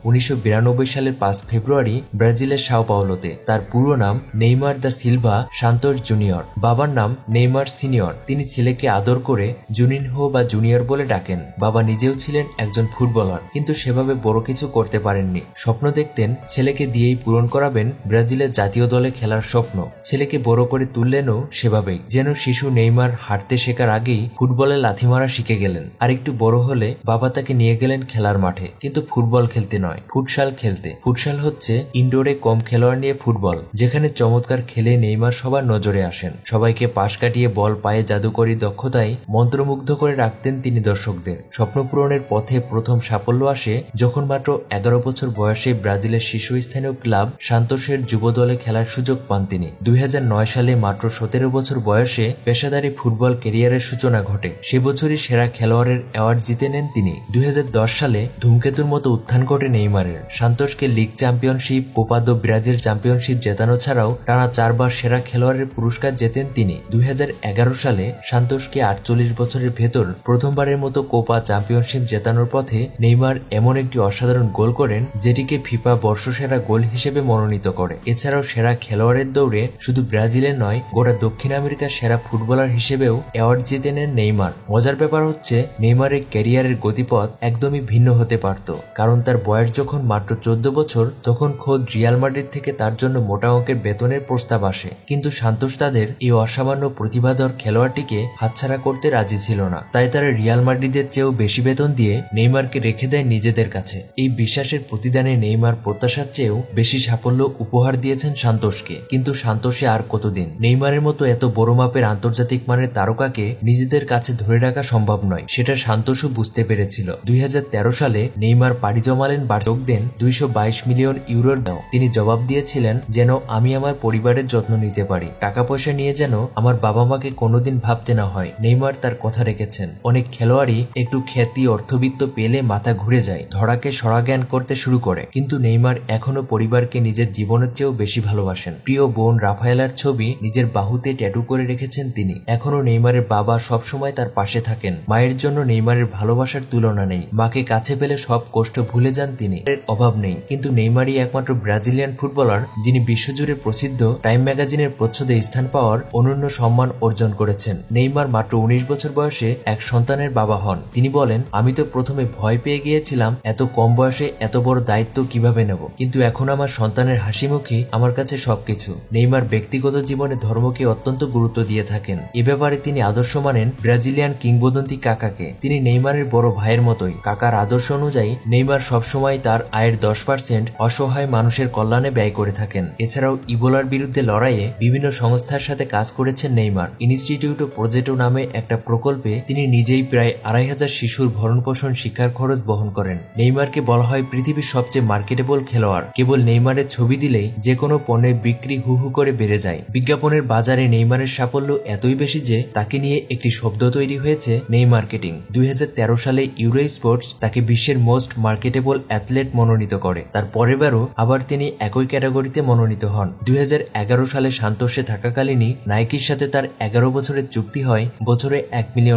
1992 সালের 5 ফেব্রুয়ারি ব্রাজিলের সাও পাওলোতে। তার পুরো নাম Neymar da Silva Santos junior. বাবার নাম নেইমার সিনিয়র। তিনি ছেলেকে আদর করে জুনিনহো বা জুনিয়র বলে ডাকেন। বাবা নিজেও ছিলেন একজন ফুটবলার, কিন্তু সেভাবে বড় কিছু করতে পারেননি। স্বপ্ন দেখতেন ছেলেকে দিয়েই পূরণ করাবেন ব্রাজিলের জাতীয় দলে খেলার স্বপ্ন। ছেলেকে বড় করে তুললেনও সেভাবেই, যেন শিশু নেইমার হাঁটতে শেখার আগেই ফুটবলে লাথি মারা শিখে গেলেন। আর একটু বড় হলে বাবা তাকে নিয়ে গেলেন খেলার মাঠে, কিন্তু ফুটবল খেলতে নয়, ফুটসাল খেলতে। ফুটসাল হচ্ছে ইনডোরে কম খেলোয়াড় নিয়ে ফুটবল, যেখানে চমৎকার খেলে নেইমার সবার নজরে আসেন। সবাইকে পাশ কাটিয়ে বল পায়ে জাদুকরী দক্ষতায় মন্ত্রমুগ্ধ করে রাখতেন তিনি দর্শকদের। স্বপ্ন পূরণের পথে প্রথম সাফল্য আসে যখন মাত্র 11 বছর বয়সে ব্রাজিলের শীর্ষস্থানীয় ক্লাব সান্তোসের যুব দলে খেলার সুযোগ পান তিনি। 2009 সালে মাত্র 17 বছর বয়সে পেশাদারী ফুটবল ক্যারিয়ারের সূচনা ঘটে। সে বছরই সেরা খেলোয়াড়ের অ্যাওয়ার্ড জিতে নেন তিনি। 2010 সালে ধূমকেতুর মতো উত্থান ঘটে নেইমারের। সান্তোসকে লিগ চ্যাম্পিয়নশিপ, কোপা দো ব্রাজিল চ্যাম্পিয়নশিপ জেতানো ছাড়াও টানা 4 বার সেরা খেলোয়াড়ের পুরস্কার জেতেন তিনি। 2011 সালে সান্তোসকে 48 বছরের ভেতর প্রথমবারের মতো কোপা চ্যাম্পিয়নশিপ জেতানোর পথে নেইমার এমন একটি অসাধারণ গোল করেন যেটিকে ফিফা বর্ষসেরা গোল হিসেবে মনোনীত করে। এছাড়াও সেরা খেলোয়াড়ের দৌড়ে শুধু ব্রাজিলের নয়, গোটা দক্ষিণ আমেরিকার সেরা ফুটবলার হিসেবেও অ্যাওয়ার্ড জিতে নেন নেইমার। মজার ব্যাপার হচ্ছে নেইমারের ক্যারিয়ারের গতিপথ একদমই ভিন্ন হতে পারত, কারণ তার বয়স যখন মাত্র 14 বছর তখন খোদ রিয়াল মাদ্রিদ থেকে তার জন্য মোটা অঙ্কের বেতনের প্রস্তাব আসে। কিন্তু সান্তোস তাদের এই অসামান্য প্রতিভাধর খেলোয়াড়টিকে হাতছাড়া করতে রাজি ছিল না। তাই তারা রিয়াল মাদ্রিদের চেয়েও বেশি বেতন দিয়ে নেইমারকে রেখে দেয় নিজেদের কাছে। এই বিশ্বাসের প্রতিদানে নেইমার প্রত্যাশার চেয়েও বেশি সাফল্য উপহার দিয়েছেন সান্তোসকে। কিন্তু সান্তোসে আর কতদিন? নেইমারের মতো এত বড় মাপের আন্তর্জাতিক মানের তারকাকে নিজেদের কাছে ধরে রাখা সম্ভব নয়, সেটা সান্তোসও বুঝতে পেরেছিল। 2013 সালে নেইমার পাড়ি জমালেন যোগ দেন 222 মিলিয়ন ইউরোর দাও। তিনি জবাব দিয়েছিলেন, যেন আমি আমার পরিবারের যত্ন নিতে পারি, টাকা পয়সা নিয়ে যেন আমার বাবা মাকে কোনোদিন ভাবতে না হয়। নেইমার তার কথা রেখেছেন। অনেক খেলোয়াড়ই একটু খ্যাতি অর্থবিত্ত পেলে মাথা ঘুরে যায়, ধরাকে সরা জ্ঞান করতে শুরু করে। কিন্তু নেইমার এখনো পরিবারকে নিজের জীবনের চেয়েও বেশি ভালোবাসেন। প্রিয় বোন রাফায়েলার ছবি নিজের বাহুতে ট্যাটু করে রেখেছেন তিনি। এখনো নেইমারের বাবা সবসময় তার পাশে থাকেন। মায়ের জন্য নেইমারের ভালোবাসার তুলনা নেই। মাকে কাছে পেলে সব কষ্ট ভুলে যান তিনি। এর অভাব নেই। কিন্তু নেইমারই একমাত্র ব্রাজিলিয়ান ফুটবলার যিনি বিশ্বজুড়ে প্রসিদ্ধ টাইম ম্যাগাজিনের প্রচ্ছদে স্থান পাওয়ার অনন্য সম্মান অর্জন করেছেন। নেইমার মাত্র 19 বছর বয়সে এক সন্তানের বাবা হন। তিনি বলেন, আমি তো প্রথমে ভয় পেয়ে গিয়েছিলাম এত কম বয়সে এত বড় দায়িত্ব কিভাবে নেব, কিন্তু এখন আমার সন্তানের হাসিমুখী আমার কাছে সবকিছু। নেইমার ব্যক্তিগত জীবনে ধর্মকে অত্যন্ত গুরুত্ব দিয়ে থাকেন। এ ব্যাপারে তিনি আদর্শ মানেন ব্রাজিলিয়ান কিংবদন্তি কাকাকে। তিনি নেইমারের বড় ভাইয়ের মতোই। কাকার আদর্শ অনুযায়ী নেইমার সবসময় তার আয়ের 10% অসহায় মানুষের কল্যাণে ব্যয় করে থাকেন। এছাড়াও ইবোলার বিরুদ্ধে লড়াইয়ে বিভিন্ন সংস্থার সাথে কাজ করেছেন নেইমার। ইনস্টিটিউট ও প্রজেক্টো নামে একটা প্রকল্পে তিনি নিজেই প্রায় 2500 শিশুর ভরণ পোষণ শিক্ষার খরচ বহন করেন। নেইমারকে বলা হয় পৃথিবীর সবচেয়ে মার্কেটেবল খেলোয়াড়। কেবল নেইমারের ছবি দিলেই যে কোনো পণ্যের বিক্রি হু হু করে বেড়ে যায়। বিজ্ঞাপনের বাজারে নেইমারের সাফল্য এতই বেশি যে তাকে নিয়ে একটি শব্দ তৈরি হয়েছে নেই মার্কেটিং। 2013 সালে ইউরো স্পোর্টস তাকে বিশ্বের মোস্ট মার্কেটেবল অ্যাথলেট মনোনীত করে। তার পরের বারও আবার তিনি একই ক্যাটাগরিতে মনোনীত হন। 2011 সালে সান্তোসে থাকাকালীনই নাইকির সাথে তার 11 বছরের চুক্তি হয় বছরে $1 মিলিয়ন।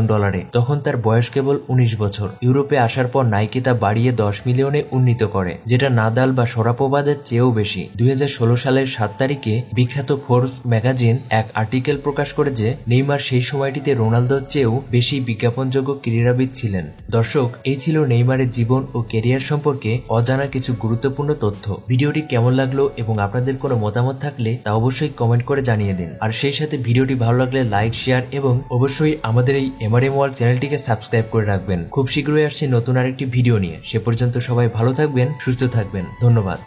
তখন তার বয়স কেবল 19 বছর। ইউরোপে আসার পর নাইকি তা বাড়িয়ে 10 মিলিয়নে উন্নীত করে, যেটা নাদাল বা শরাপোভাদের চেয়েও বেশি। 2016 সালের 7 তারিখে বিখ্যাত ফোর্বস ম্যাগাজিন এক আর্টিকেল প্রকাশ করে যে নেইমার সেই সময়টিতে রোনালদোর চেয়েও বেশি বিজ্ঞাপনযোগ্য ক্রীড়াবিদ ছিলেন। দর্শক, এই ছিল নেইমারের জীবন ও ক্যারিয়ার সম্পর্কে অজানা কিছু গুরুত্বপূর্ণ তথ্য। ভিডিওটি কেমন লাগলো এবং আপনাদের কোনো মতামত থাকলে তা অবশ্যই কমেন্ট করে জানিয়ে দিন। আর সেই সাথে ভিডিওটি ভালো লাগলে লাইক, শেয়ার এবং অবশ্যই আমাদের এই এমআরএম ওয়ার্ল্ড চ্যানেলটিকে সাবস্ক্রাইব করে রাখবেন। খুব শীঘ্রই আসছি নতুন আরেকটি ভিডিও নিয়ে। সে পর্যন্ত সবাই ভালো থাকবেন, সুস্থ থাকবেন। ধন্যবাদ।